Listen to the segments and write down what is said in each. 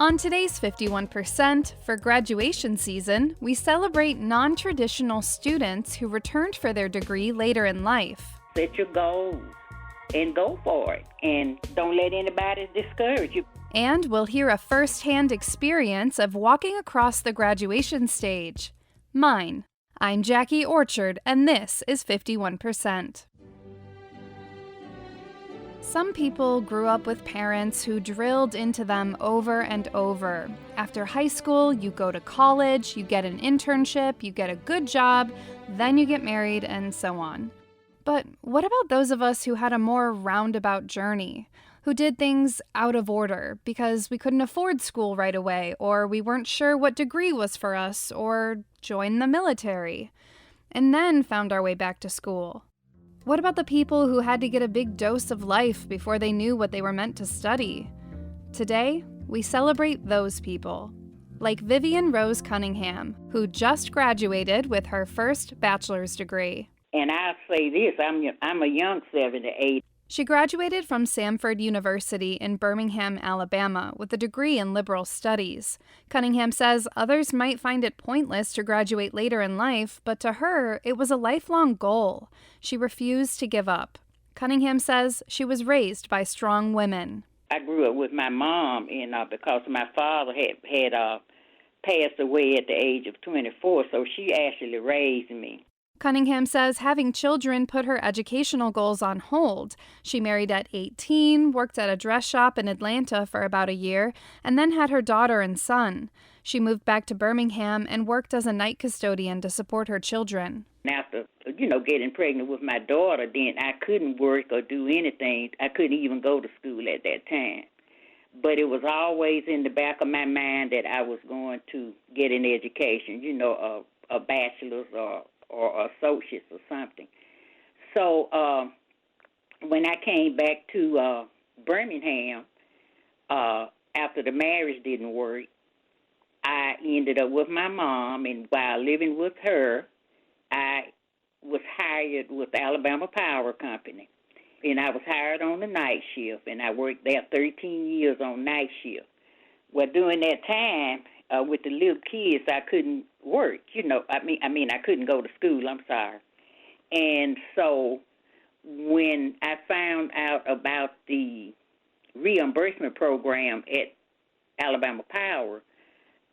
On today's 51%, for graduation season, we celebrate non-traditional students who returned for their degree later in life. Set your goals and go for it. And don't let anybody discourage you. And we'll hear a first-hand experience of walking across the graduation stage. Mine. I'm Jackie Orchard, and this is 51%. Some people grew up with parents who drilled into them over and over. After high school, you go to college, you get an internship, you get a good job, then you get married, and so on. But what about those of us who had a more roundabout journey, who did things out of order because we couldn't afford school right away, or we weren't sure what degree was for us, or joined the military, and then found our way back to school? What about the people who had to get a big dose of life before they knew what they were meant to study? Today, we celebrate those people, like Vivian Rose Cunningham, who just graduated with her first bachelor's degree. And I'll say this, I'm a young 78. She graduated from Samford University in Birmingham, Alabama, with a degree in liberal studies. Cunningham says others might find it pointless to graduate later in life, but to her, it was a lifelong goal. She refused to give up. Cunningham says she was raised by strong women. I grew up with my mom, and because my father had passed away at the age of 24, so she actually raised me. Cunningham says having children put her educational goals on hold. She married at 18, worked at a dress shop in Atlanta for about a year, and then had her daughter and son. She moved back to Birmingham and worked as a night custodian to support her children. After, getting pregnant with my daughter, then I couldn't work or do anything. I couldn't even go to school at that time. But it was always in the back of my mind that I was going to get an education, a bachelor's or associates or something. So when I came back to Birmingham, after the marriage didn't work, I ended up with my mom, and while living with her, I was hired with Alabama Power Company. And I was hired on the night shift, and I worked there 13 years on night shift. Well, during that time, with the little kids, I couldn't work, I couldn't go to school, I'm sorry. And so when I found out about the reimbursement program at Alabama Power,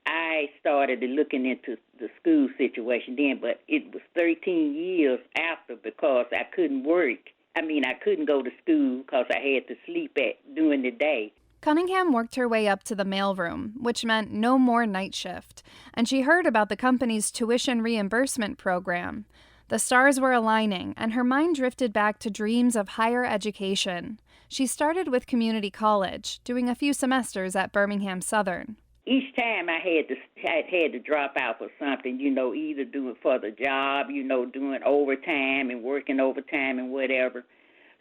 I started looking into the school situation then, but it was 13 years after because I couldn't work. I couldn't go to school because I had to sleep during the day. Cunningham worked her way up to the mailroom, which meant no more night shift, and she heard about the company's tuition reimbursement program. The stars were aligning, and her mind drifted back to dreams of higher education. She started with community college, doing a few semesters at Birmingham Southern. Each time I had to drop out for something, either do it for the job, doing overtime and working overtime and whatever.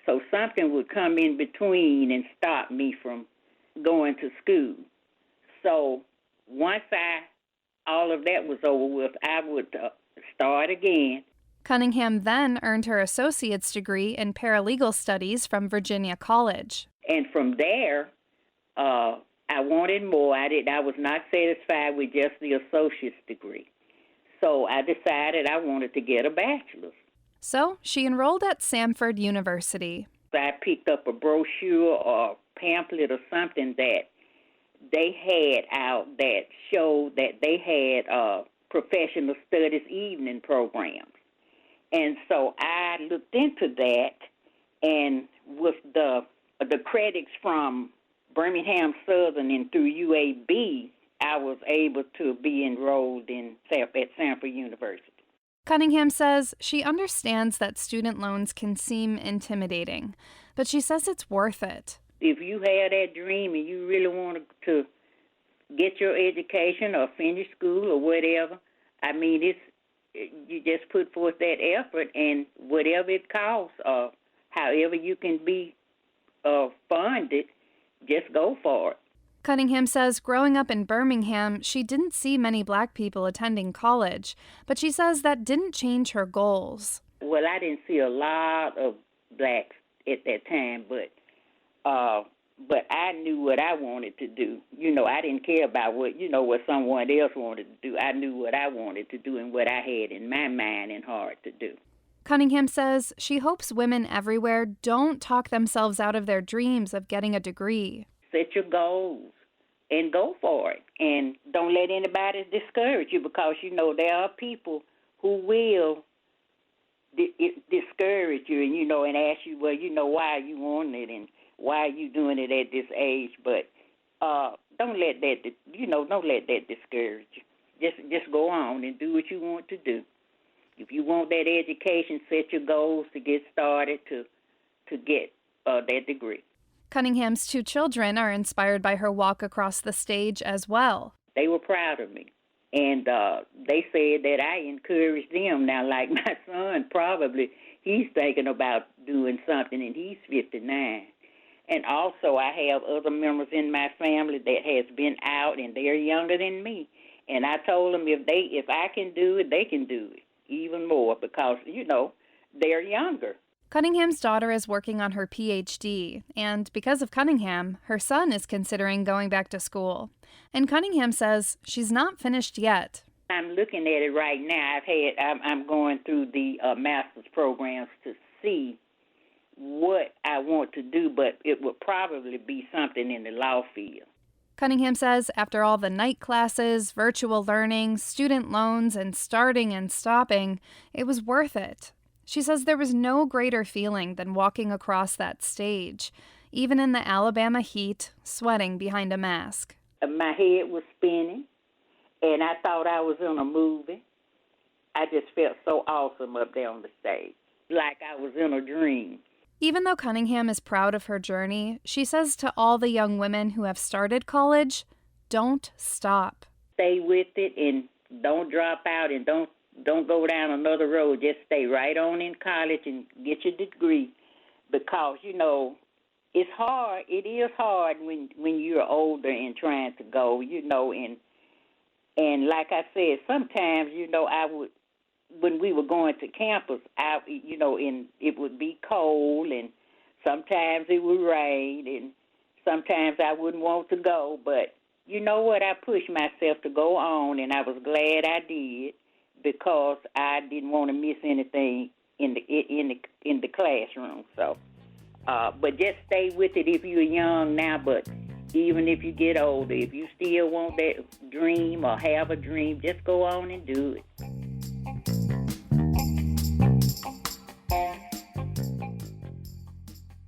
So something would come in between and stop me from going to school. So once all of that was over with, I would start again. Cunningham then earned her associate's degree in paralegal studies from Virginia College. And from there, I wanted more. I was not satisfied with just the associate's degree. So I decided I wanted to get a bachelor's. So she enrolled at Samford University. I picked up a brochure or pamphlet or something that they had out that showed that they had professional studies evening programs. And so I looked into that, and with the credits from Birmingham Southern and through UAB, I was able to be enrolled at Samford University. Cunningham says she understands that student loans can seem intimidating, but she says it's worth it. If you have that dream and you really want to get your education or finish school or whatever, you just put forth that effort, and whatever it costs or however you can be funded, just go for it. Cunningham says growing up in Birmingham, she didn't see many black people attending college, but she says that didn't change her goals. Well, I didn't see a lot of blacks at that time, but But I knew what I wanted to do. I didn't care about what someone else wanted to do. I knew what I wanted to do and what I had in my mind and heart to do. Cunningham says she hopes women everywhere don't talk themselves out of their dreams of getting a degree. Set your goals and go for it. And don't let anybody discourage you, because, there are people who will discourage you and ask you, well, why you want it and why are you doing it at this age? But don't let that discourage you. Just go on and do what you want to do. If you want that education, set your goals to get started to get that degree. Cunningham's 2 children are inspired by her walk across the stage as well. They were proud of me, and they said that I encouraged them. Now, like my son, probably he's thinking about doing something, and he's 59. And also, I have other members in my family that has been out, and they're younger than me. And I told them if I can do it, they can do it even more, because they're younger. Cunningham's daughter is working on her PhD, and because of Cunningham, her son is considering going back to school. And Cunningham says she's not finished yet. I'm looking at it right now. I'm going through the master's programs to see what I want to do, but it would probably be something in the law field. Cunningham says after all the night classes, virtual learning, student loans, and starting and stopping, it was worth it. She says there was no greater feeling than walking across that stage, even in the Alabama heat, sweating behind a mask. My head was spinning, and I thought I was in a movie. I just felt so awesome up there on the stage, like I was in a dream. Even though Cunningham is proud of her journey, she says to all the young women who have started college, don't stop. Stay with it and don't drop out, and don't go down another road. Just stay right on in college and get your degree, because, it's hard. It is hard when you're older and trying to go, and like I said, sometimes, I would, when we were going to campus, and it would be cold, and sometimes it would rain, and sometimes I wouldn't want to go. But you know what? I pushed myself to go on, and I was glad I did, because I didn't want to miss anything in the classroom. So, but just stay with it if you're young now. But even if you get older, if you still want that dream or have a dream, just go on and do it.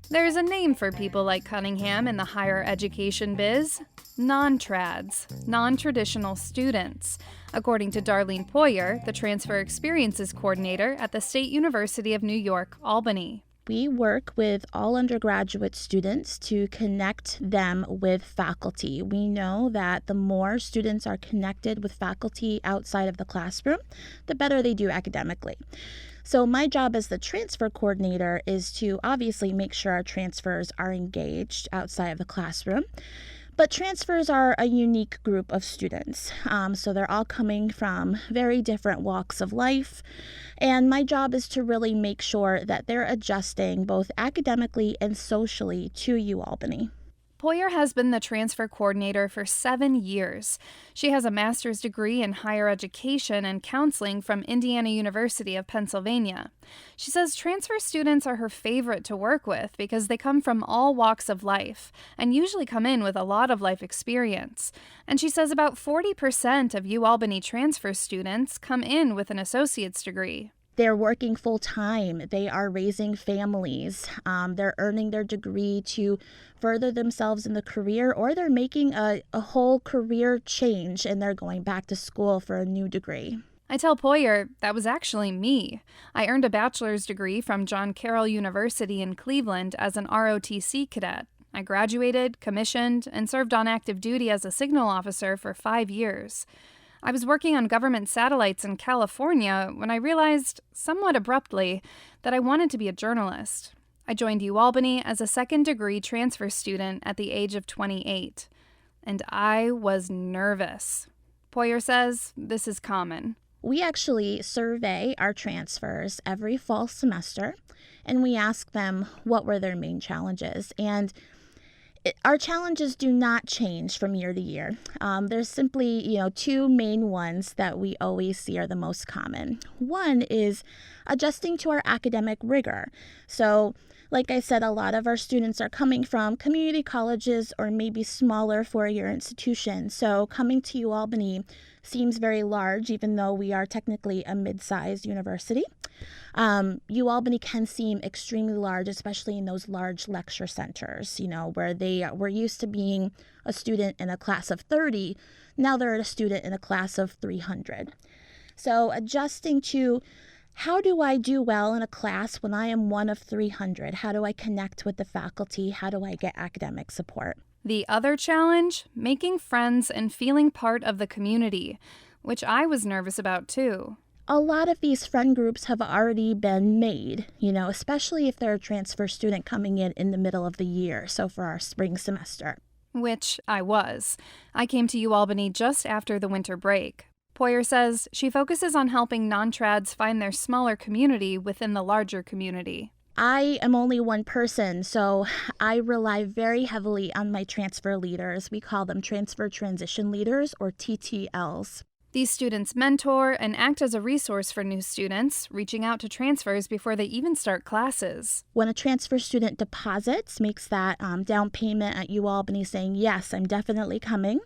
There's a name for people like Cunningham in the higher education biz: non-trads, non-traditional students, according to Darlene Poyer, the Transfer Experiences Coordinator at the State University of New York, Albany. We work with all undergraduate students to connect them with faculty. We know that the more students are connected with faculty outside of the classroom, the better they do academically. So my job as the transfer coordinator is to obviously make sure our transfers are engaged outside of the classroom. But transfers are a unique group of students. So they're all coming from very different walks of life. And my job is to really make sure that they're adjusting both academically and socially to UAlbany. Poyer has been the transfer coordinator for 7 years. She has a master's degree in higher education and counseling from Indiana University of Pennsylvania. She says transfer students are her favorite to work with because they come from all walks of life and usually come in with a lot of life experience. And she says about 40% of UAlbany transfer students come in with an associate's degree. They're working full-time. They are raising families. They're earning their degree to further themselves in the career, or they're making a whole career change and they're going back to school for a new degree. I tell Poyer that was actually me. I earned a bachelor's degree from John Carroll University in Cleveland as an ROTC cadet. I graduated, commissioned, and served on active duty as a signal officer for 5 years. I was working on government satellites in California when I realized, somewhat abruptly, that I wanted to be a journalist. I joined UAlbany as a second-degree transfer student at the age of 28. And I was nervous. Poyer says this is common. We actually survey our transfers every fall semester, and we ask them what were their main challenges. And Our challenges do not change from year to year. There's simply, two main ones that we always see are the most common. One is adjusting to our academic rigor. So, like I said, a lot of our students are coming from community colleges or maybe smaller four-year institutions. So coming to UAlbany seems very large, even though we are technically a mid-sized university. UAlbany can seem extremely large, especially in those large lecture centers, where they were used to being a student in a class of 30. Now they're a student in a class of 300. So adjusting to how do I do well in a class when I am one of 300? How do I connect with the faculty? How do I get academic support? The other challenge, making friends and feeling part of the community, which I was nervous about too. A lot of these friend groups have already been made, especially if they're a transfer student coming in the middle of the year, so for our spring semester. Which I was. I came to UAlbany just after the winter break. Poyer says she focuses on helping non-trads find their smaller community within the larger community. I am only one person, so I rely very heavily on my transfer leaders. We call them transfer transition leaders, or TTLs. These students mentor and act as a resource for new students, reaching out to transfers before they even start classes. When a transfer student deposits, makes that down payment at UAlbany saying, yes, I'm definitely coming,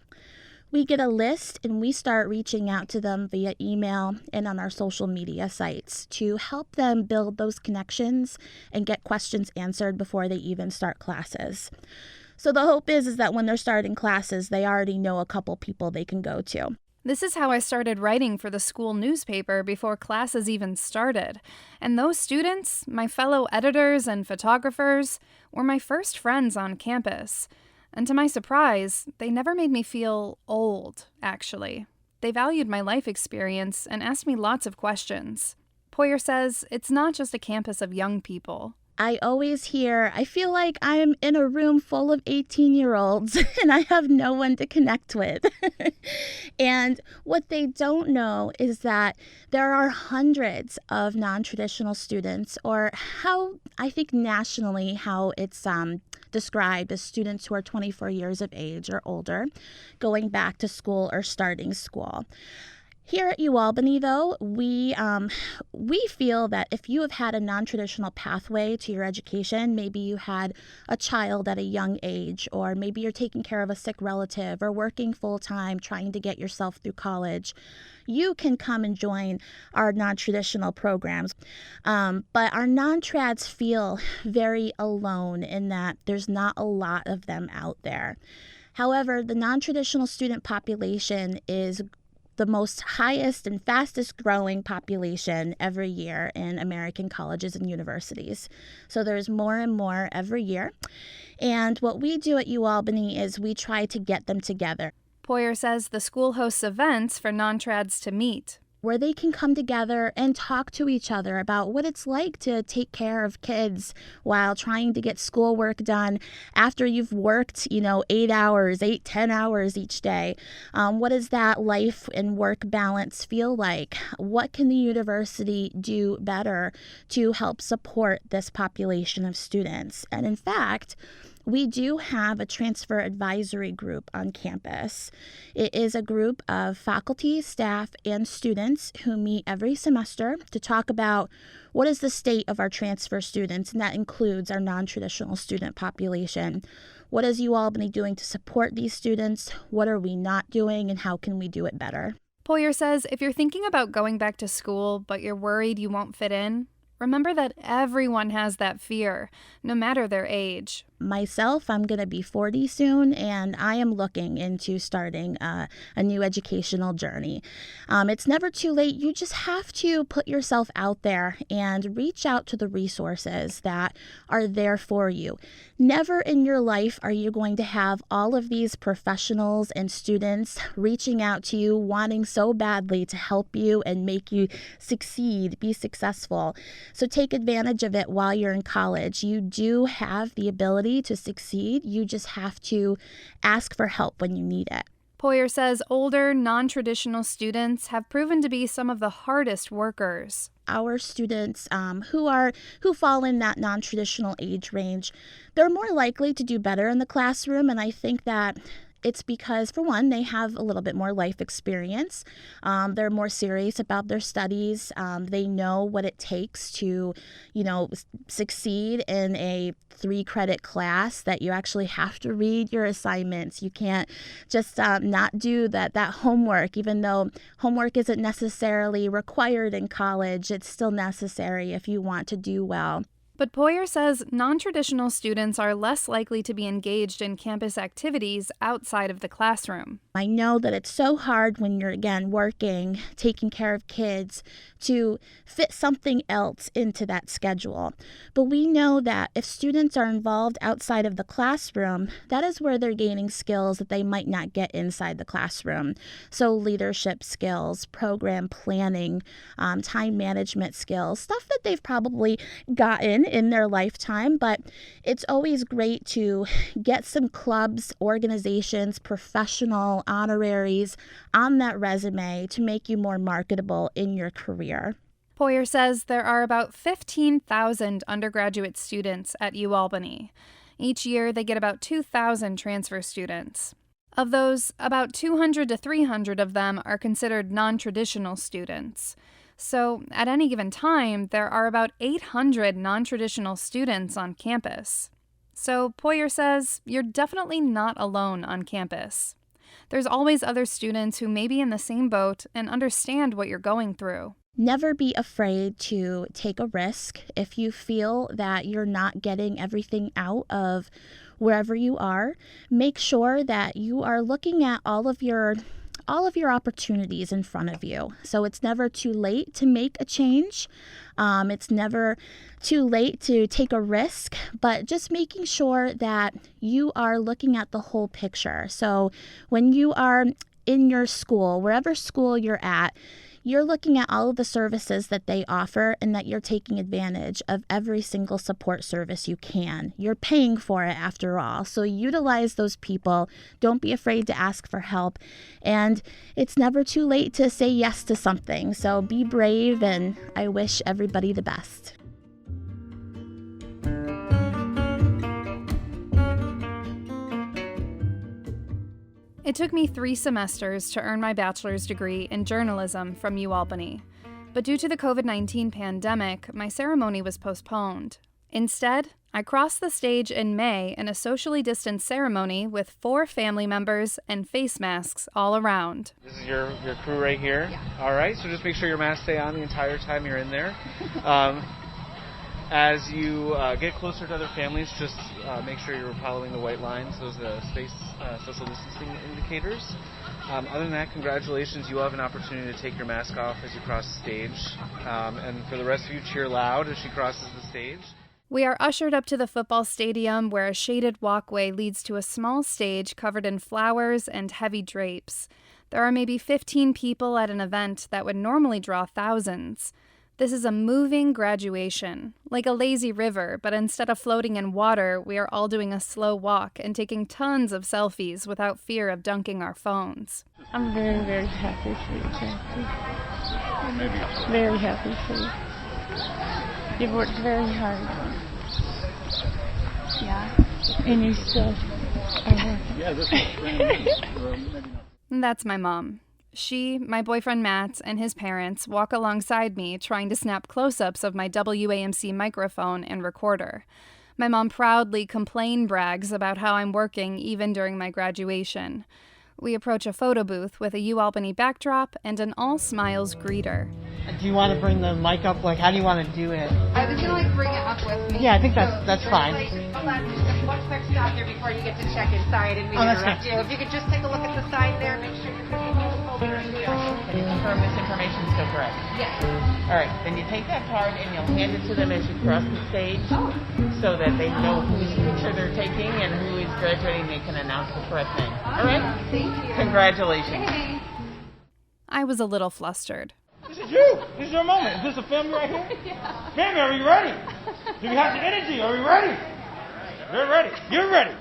we get a list and we start reaching out to them via email and on our social media sites to help them build those connections and get questions answered before they even start classes. So the hope is that when they're starting classes, they already know a couple people they can go to. This is how I started writing for the school newspaper before classes even started. And those students, my fellow editors and photographers, were my first friends on campus. And to my surprise, they never made me feel old, actually. They valued my life experience and asked me lots of questions. Poyer says it's not just a campus of young people. I always hear, I feel like I'm in a room full of 18-year-olds and I have no one to connect with. And what they don't know is that there are hundreds of non-traditional students, or how I think nationally how it's described as students who are 24 years of age or older, going back to school or starting school. Here at UAlbany, though, we feel that if you have had a non-traditional pathway to your education, maybe you had a child at a young age, or maybe you're taking care of a sick relative or working full-time trying to get yourself through college, you can come and join our non-traditional programs. But our non-trads feel very alone in that there's not a lot of them out there. However, the non-traditional student population is the most highest and fastest growing population every year in American colleges and universities. So there's more and more every year. And what we do at UAlbany is we try to get them together. Poyer says the school hosts events for non-trads to meet, where they can come together and talk to each other about what it's like to take care of kids while trying to get schoolwork done after you've worked, 10 hours each day. What does that life and work balance feel like? What can the university do better to help support this population of students? And in fact, we do have a transfer advisory group on campus. It is a group of faculty, staff, and students who meet every semester to talk about what is the state of our transfer students, and that includes our non-traditional student population. What is UAlbany doing to support these students? What are we not doing, and how can we do it better? Poyer says if you're thinking about going back to school, but you're worried you won't fit in, remember that everyone has that fear, no matter their age. Myself, I'm going to be 40 soon, and I am looking into starting a new educational journey. It's never too late. You just have to put yourself out there and reach out to the resources that are there for you. Never in your life are you going to have all of these professionals and students reaching out to you, wanting so badly to help you and make you succeed, be successful. So take advantage of it while you're in college. You do have the ability to succeed. You just have to ask for help when you need it. Poyer says older, non-traditional students have proven to be some of the hardest workers. Our students who fall in that non-traditional age range, they're more likely to do better in the classroom, and I think that it's because, for one, they have a little bit more life experience. They're more serious about their studies. They know what it takes to, succeed in a 3-credit class, that you actually have to read your assignments. You can't just not do that homework, even though homework isn't necessarily required in college. It's still necessary if you want to do well. But Poyer says non-traditional students are less likely to be engaged in campus activities outside of the classroom. I know that it's so hard when you're, again, working, taking care of kids, to fit something else into that schedule. But we know that if students are involved outside of the classroom, that is where they're gaining skills that they might not get inside the classroom. So leadership skills, program planning, time management skills, stuff that they've probably gotten in their lifetime, but it's always great to get some clubs, organizations, professional honoraries on that resume to make you more marketable in your career. Poyer says there are about 15,000 undergraduate students at UAlbany. Each year, they get about 2,000 transfer students. Of those, about 200 to 300 of them are considered non-traditional students. So, at any given time, there are about 800 non-traditional students on campus. So, Poyer says you're definitely not alone on campus. There's always other students who may be in the same boat and understand what you're going through. Never be afraid to take a risk. If you feel that you're not getting everything out of wherever you are, make sure that you are looking at all of your opportunities in front of you. So it's never too late to make a change. It's never too late to take a risk, but just making sure that you are looking at the whole picture. So when you are in your school, wherever school you're at, you're looking at all of the services that they offer and that you're taking advantage of every single support service you can. You're paying for it after all. So utilize those people. Don't be afraid to ask for help. And it's never too late to say yes to something. So be brave, and I wish everybody the best. It took me 3 semesters to earn my bachelor's degree in journalism from UAlbany. But due to the COVID-19 pandemic, my ceremony was postponed. Instead, I crossed the stage in May in a socially distanced ceremony with 4 family members and face masks all around. This is your crew right here? Yeah. All right, so just make sure your masks stay on the entire time you're in there. As you get closer to other families, just make sure you're following the white lines, those spaced social distancing indicators. Other than that, congratulations, you will have an opportunity to take your mask off as you cross the stage. And for the rest of you, cheer loud as she crosses the stage. We are ushered up to the football stadium, where a shaded walkway leads to a small stage covered in flowers and heavy drapes. There are maybe 15 people at an event that would normally draw thousands. This is a moving graduation, like a lazy river, but instead of floating in water, we are all doing a slow walk and taking tons of selfies without fear of dunking our phones. I'm very, very happy for you, Jackie. Very happy for you. You've worked very hard. Yeah. And you still are working. Yeah, this is That's my mom. She, my boyfriend Matt, and his parents walk alongside me trying to snap close-ups of my WAMC microphone and recorder. My mom proudly brags about how I'm working even during my graduation. We approach a photo booth with a UAlbany backdrop and an all-smiles greeter. Do you want to bring the mic up? How do you want to do it? I was going to bring it up with me. Yeah, I think that's fine. Hold on, just one quick stop here before you get to check inside, and we interrupt you. If you could just take a look at the side there, make sure you're Can you confirm this information is still correct? Yes. All right, then you take that card and you'll hand it to them as you cross the stage so that they know whose picture they're taking and who is graduating. They can announce the correct name. All right? Thank you. Congratulations. Hey. I was a little flustered. This is you. This is your moment. Is this a family right here? Yeah. Family, are you ready? Do we have the energy? Are we ready? We're ready. You're ready.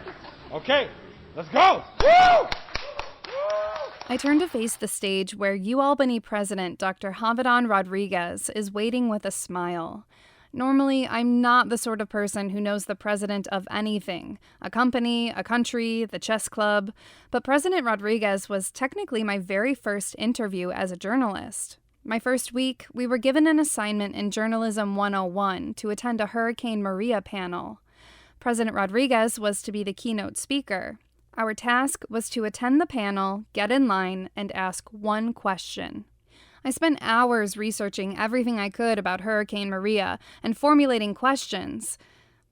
Okay, let's go. Woo! Woo! I turn to face the stage where UAlbany President Dr. Javidan Rodriguez is waiting with a smile. Normally, I'm not the sort of person who knows the president of anything, a company, a country, the chess club, but President Rodriguez was technically my very first interview as a journalist. My first week, we were given an assignment in Journalism 101 to attend a Hurricane Maria panel. President Rodriguez was to be the keynote speaker. Our task was to attend the panel, get in line, and ask one question. I spent hours researching everything I could about Hurricane Maria and formulating questions.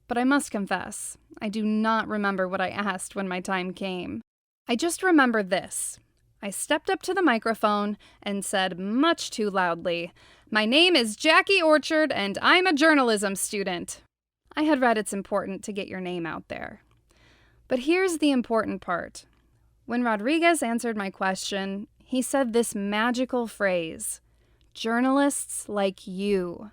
But I must confess, I do not remember what I asked when my time came. I just remember this. I stepped up to the microphone and said much too loudly, "My name is Jackie Orchard and I'm a journalism student." I had read it's important to get your name out there. But here's the important part. When Rodriguez answered my question, he said this magical phrase, "Journalists like you."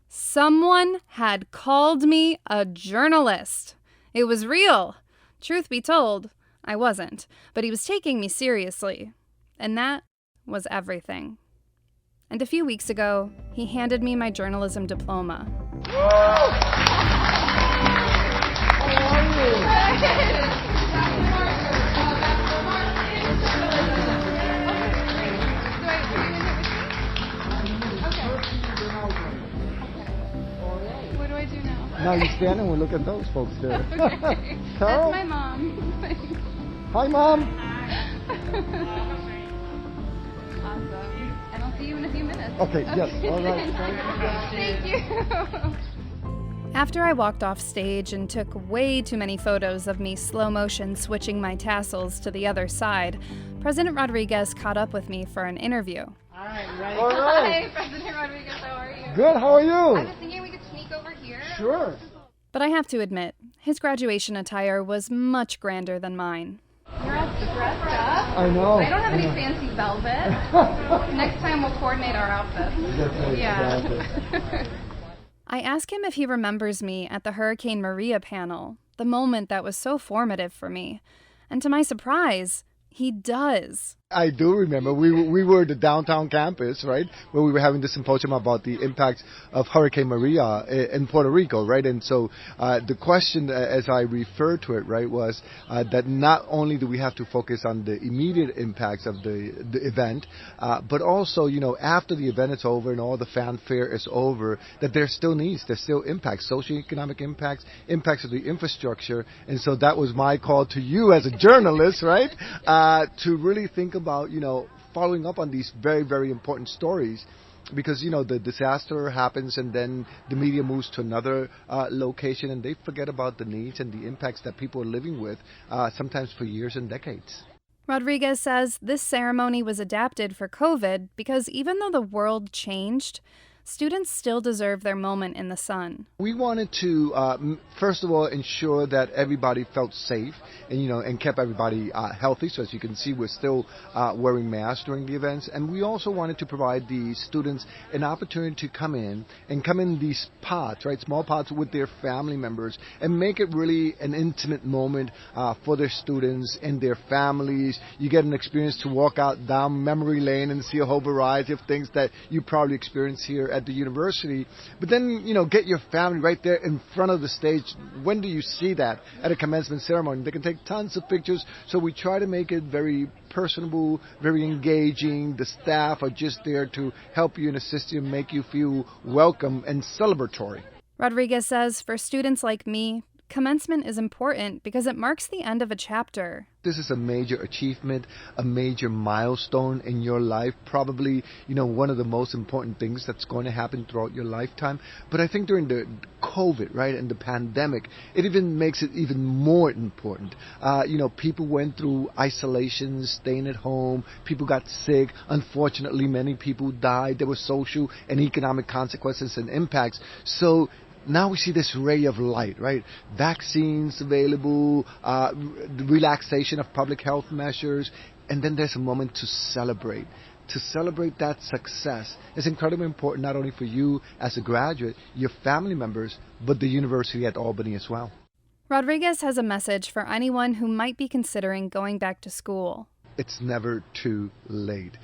Someone had called me a journalist. It was real. Truth be told, I wasn't, but he was taking me seriously. And that was everything. And a few weeks ago, he handed me my journalism diploma. What do I do now? Now you stand and we look at those folks there. Okay. Carol? That's my mom. Hi, Mom. Awesome. And I'll see you in a few minutes. Okay, yes. All right. Thank you. After I walked off stage and took way too many photos of me slow motion switching my tassels to the other side, President Rodriguez caught up with me for an interview. All right, ready? All right. Hi, President Rodriguez. How are you? Good. How are I you? was thinking we could sneak over here. Sure. But I have to admit, his graduation attire was much grander than mine. You're all dressed up. I know. I don't have any fancy velvet. Next time we'll coordinate our outfits. Yeah. I ask him if he remembers me at the Hurricane Maria panel, the moment that was so formative for me. And to my surprise, he does. I do remember. We were at the downtown campus, right, where we were having the symposium about the impact of Hurricane Maria in Puerto Rico, right? And so the question, as I referred to it, right, was that not only do we have to focus on the immediate impacts of the event, but also, you know, after the event is over and all the fanfare is over, that there's still needs, there's still impacts, socioeconomic impacts, impacts of the infrastructure. And so that was my call to you as a journalist, right, to really think about, you know, following up on these very, very important stories, because, you know, the disaster happens and then the media moves to another location and they forget about the needs and the impacts that people are living with, sometimes for years and decades. Rodriguez says this ceremony was adapted for COVID because even though the world changed, students still deserve their moment in the sun. We wanted to, first of all, ensure that everybody felt safe and, you know, and kept everybody healthy. So as you can see, we're still wearing masks during the events. And we also wanted to provide the students an opportunity to come in these pods, right, small pods with their family members, and make it really an intimate moment for their students and their families. You get an experience to walk out down memory lane and see a whole variety of things that you probably experience here at the university, but then, you know, get your family right there in front of the stage. When do you see that? At a commencement ceremony. They can take tons of pictures, so we try to make it very personable, very engaging. The staff are just there to help you and assist you and make you feel welcome and celebratory. Rodriguez says for students like me, commencement is important because it marks the end of a chapter. This is a major achievement, a major milestone in your life, probably, you know, one of the most important things that's going to happen throughout your lifetime. But I think during the COVID, right, and the pandemic, it even makes it even more important. You know, people went through isolation, staying at home, people got sick. Unfortunately, many people died. There were social and economic consequences and impacts. So now we see this ray of light, right? Vaccines available, relaxation of public health measures, and then there's a moment to celebrate. To celebrate that success is incredibly important, not only for you as a graduate, your family members, but the university at Albany as well. Rodriguez has a message for anyone who might be considering going back to school. it's never too late.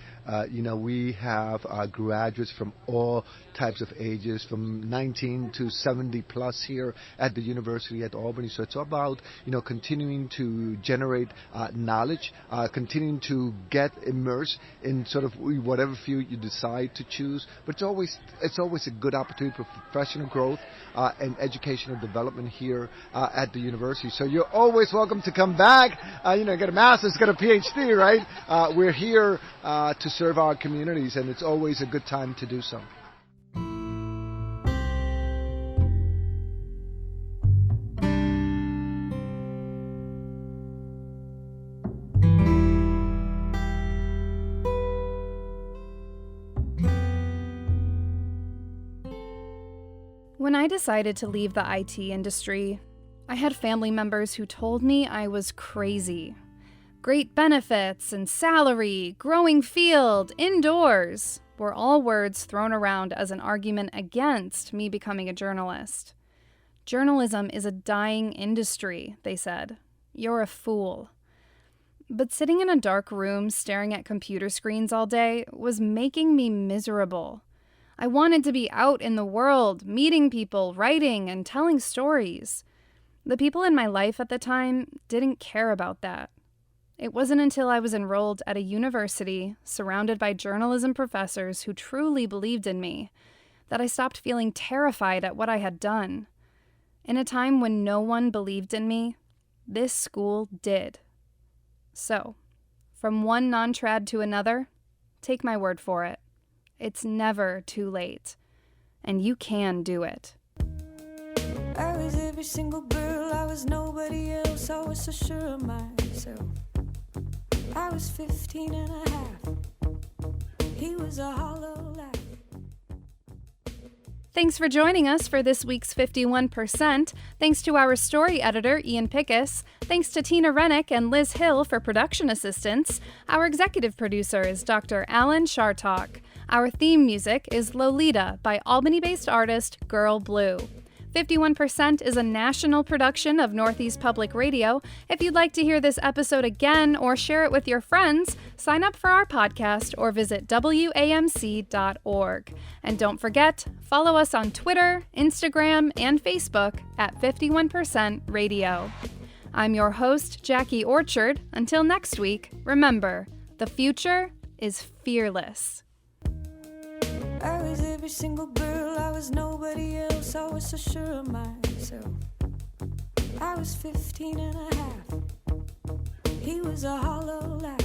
We have graduates from all types of ages, from 19 to 70 plus here at the University at Albany. So it's about, continuing to generate knowledge, continuing to get immersed in sort of whatever field you decide to choose. But it's always a good opportunity for professional growth and educational development here at the university. So you're always welcome to come back, get a master's, get a PhD, right? We're here to serve our communities, and it's always a good time to do so. When I decided to leave the IT industry, I had family members who told me I was crazy. Great benefits and salary, growing field, indoors were all words thrown around as an argument against me becoming a journalist. Journalism is a dying industry, they said. You're a fool. But sitting in a dark room staring at computer screens all day was making me miserable. I wanted to be out in the world, meeting people, writing, and telling stories. The people in my life at the time didn't care about that. It wasn't until I was enrolled at a university surrounded by journalism professors who truly believed in me that I stopped feeling terrified at what I had done. In a time when no one believed in me, this school did. So, from one non-trad to another, take my word for it. It's never too late, and you can do it. I was every single girl, I was nobody else, I was so sure of myself. I was 15 and a half. He was a hollow laugh. Thanks for joining us for this week's 51%. Thanks to our story editor, Ian Pickus. Thanks to Tina Rennick and Liz Hill for production assistance. Our executive producer is Dr. Alan Shartok. Our theme music is Lolita by Albany-based artist Girl Blue. 51% is a national production of Northeast Public Radio. If you'd like to hear this episode again or share it with your friends, sign up for our podcast or visit WAMC.org. And don't forget, follow us on Twitter, Instagram, and Facebook at 51% Radio. I'm your host, Jackie Orchard. Until next week, remember, the future is fearless. I was every single girl, I was nobody else, I was so sure of myself. I was 15 and a half. He was a hollow laugh.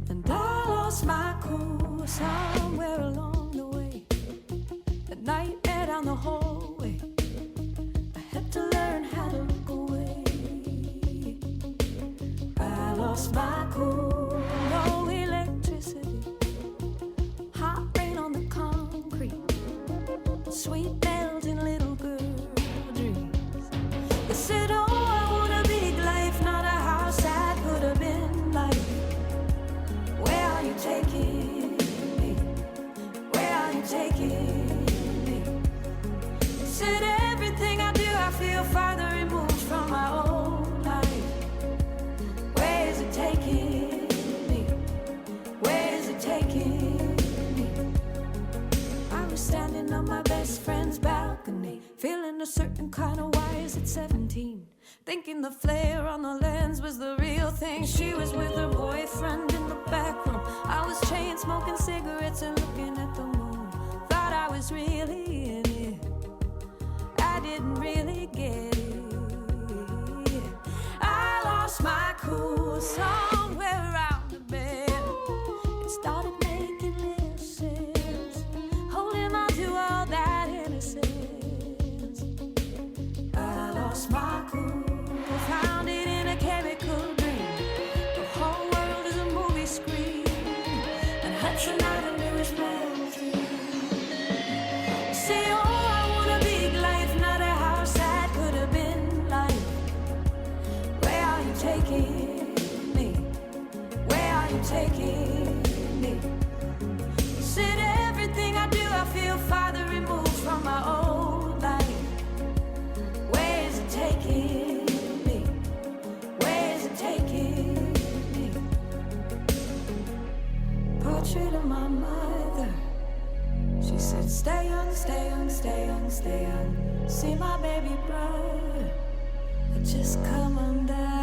And I lost my cool somewhere along the way. At night, air down the hallway, I had to learn how to look away. I lost my cool, no electricity. Hot rain on the concrete, sweet melting little girl dreams. They said, oh, I want a big life, not a house I could have been like. Where are you taking me? Where are you taking me? They said, everything I do, I feel farther removed from my old life. Where is it taking me? Where is it taking me? Standing on my best friend's balcony, feeling a certain kind of wise at 17, thinking the flare on the lens was the real thing. She was with her boyfriend in the back room. I was chain smoking cigarettes and looking at the moon. Thought I was really in it, I didn't really get it. I lost my cool somewhere around the bed. It started making little sense. All that innocence. I lost my cool, found it in a chemical dream. The whole world is a movie screen, and Hudson Avenue is melting. Say, oh, I want a big life, not a house that could have been like. Where are you taking me? Where are you taking me? Said everything I do, I feel farther removed from my old life. Where is it taking me? Where is it taking me? Stay young, stay young, stay young, stay young. See my baby brother, just come undone.